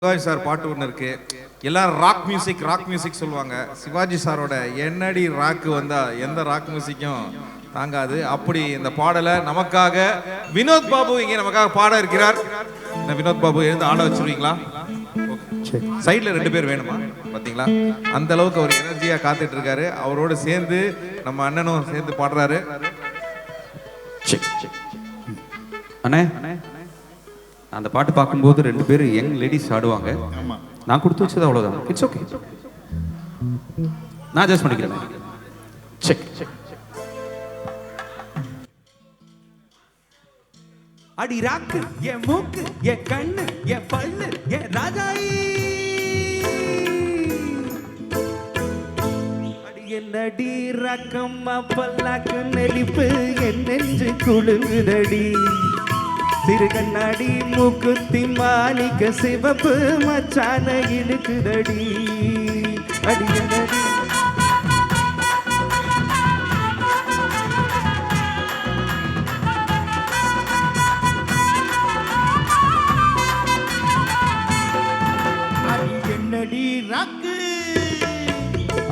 Sivaji sir பாட்டு ஒன்று இருக்கு. எல்லாரும் ராக் மியூசிக் சொல்லுவாங்க. சிவாஜி சாரோட என்னடி ராக்கு வந்தா எந்த ராக் மியூசிக்கும் தாங்காது. அப்படி இந்த பாடலை நமக்காக வினோத் பாபு இங்கே நமக்காக பாட இருக்கிறார். வினோத் பாபு எழுந்து ஆட வச்சிருவீங்களா? சைட்ல 2 பேர் வேணுமா? பாத்தீங்களா, அந்த அளவுக்கு அவர் எனர்ஜியா காத்துட்டு இருக்காரு. அவரோடு சேர்ந்து நம்ம அண்ணனும் சேர்ந்து பாடுறாரு. அண்ணே, அந்த பாட்டு பார்க்கும்போது 2 பேர் யங் லேடிஸ் ஆடுவாங்க. நான் கொடுத்து வச்சது அவ்வளோதான். இட்ஸ் ஓகே, நான் அட்ஜஸ்ட் பண்ணிக்கிறேன். செக். அடி ராக்கு என் மூக்கு என் கண்ணு என் பல்லு என் ராஜாயி, அடி என்னடி ரக்கம்மா பல்லாக்கு நெளிப்பு என் நெஞ்சு குழுங்குதடி, சிறு கண்ணாடி மூக்குத்தி மாணிக்க சிவப்பு மச்சான இழுக்குதடி, அடி என்னடி ராக்கு,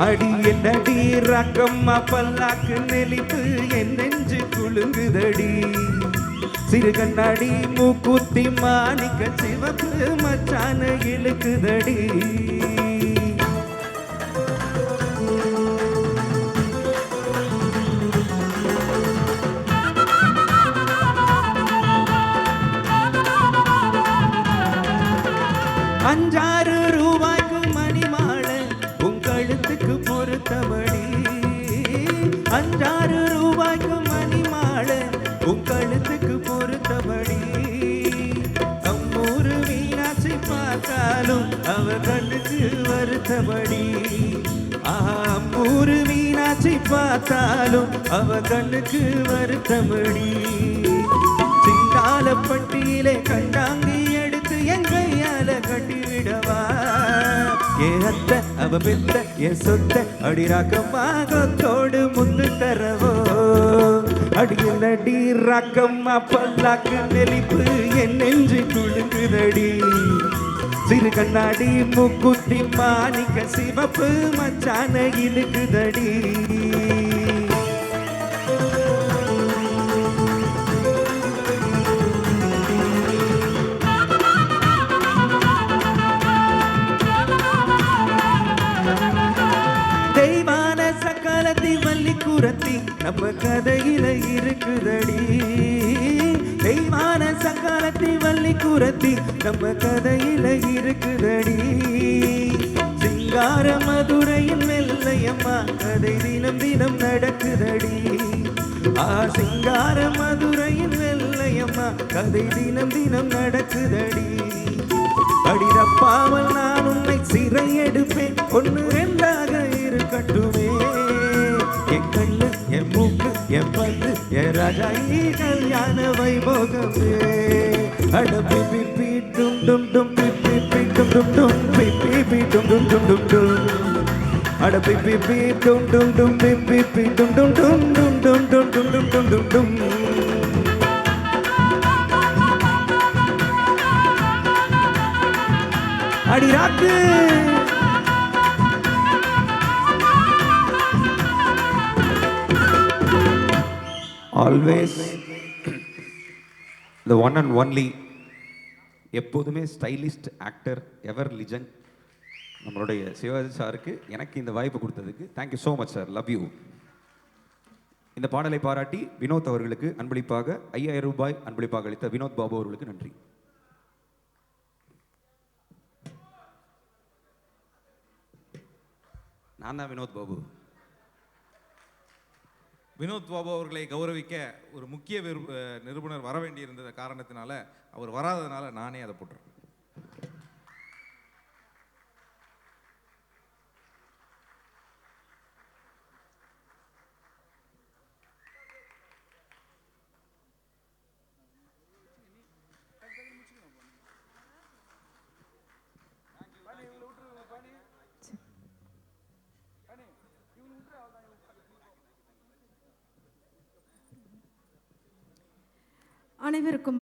அடி என்னடி ராக்கம்மா பல்லாக்கு நெளிப்பு என் நெஞ்சு குழுங்குதடி, சிறு கண்ணாடி மூக்குத்தி மாணிக்க சிவப்பு மச்சான இழுக்குதடி, அஞ்சாறு ரூபாய்க்கு மணிமாலை உன் கழுத்துக்கு பொறுத்தபடி, 5 ரூபாய்க்கு மணிமாலை உன் கழுத்துக்கு பொறுத்தபடி, அம்மூரு மீனாட்சி பார்த்தாலும் அவ கண்ணுக்கு வருத்தபடி, அம்மூரு மீனாட்சி பார்த்தாலும் அவ கண்ணுக்கு வருத்தபடி, சிங்காலப்பட்டியிலே கண்டாங்கி எடுத்து என் கையால கட்டிவிடவா, ஏ அத்தை அவ பெத்த என் சொத்த அடி ராக்கம்மா கொத்தோடு முன்னு தரவோ, அடியலடி ராக்கம்மா பல்லாக்கு நெளிப்பு என் நெஞ்சு குழுங்குதடி, சிறு கண்ணாடி மூக்குத்தி மாணிக்க சிவப்பு மச்சான இழுக்குதடி, குரத்தி நம்ம கதையில இருக்குதடி, தெய்வான சக்காலத்தி வள்ளி குரத்தி நம்ம கதையில இருக்குதடி, சிங்கார மதுரையில் வெள்ளையம்மா கதை தினம் தினம் நடக்குதடி, சிங்கார மதுரையில் வெள்ளையம்மா கதை தினம் தினம் நடக்குதடி, அடிரப்பாமல் நான் உன்னை சிறை எடுப்பேன் 1 2ஆக இருக்கட்டுமே, என் கண்ணு என் மூக்கு என் பல்லு என் ராஜாயி கல்யாண வைபோகமே, அட பிபி பி டும் டும் டும் பிபி பி டும் டும் டும் பிபி பி டும் டும் டும் டும் டும், அட பிபி பி டும் டும் டும் பிபி பி டும் டும் டும் டும் டும் டும் டும் டும் டும் டும் டும், அடி ராக்கு always the one and only, எப்போதுமே ஸ்டைலிஸ்ட் ஆக்டர் எவர் லிஜெண்ட் நம்மளுடைய சிவாஜி சாருக்கு எனக்கு இந்த வாய்ப்பு கொடுத்ததுக்கு thank you so much sir, love you. இந்த பாடலை பாராட்டி வினோத் அவர்களுக்கு அன்பளிப்பாக 5000 ரூபாய் அன்பளிப்பாக அளித்த வினோத் பாபு அவர்களுக்கு நன்றி. நான் தான் வினோத் பாபு. வினோத் பாபு அவர்களை கௌரவிக்க ஒரு முக்கிய நிருபர் வர வேண்டியிருந்த காரணத்தினால அவர் வராததுனால நானே அதை போட்டுறேன். அனைவருக்கும்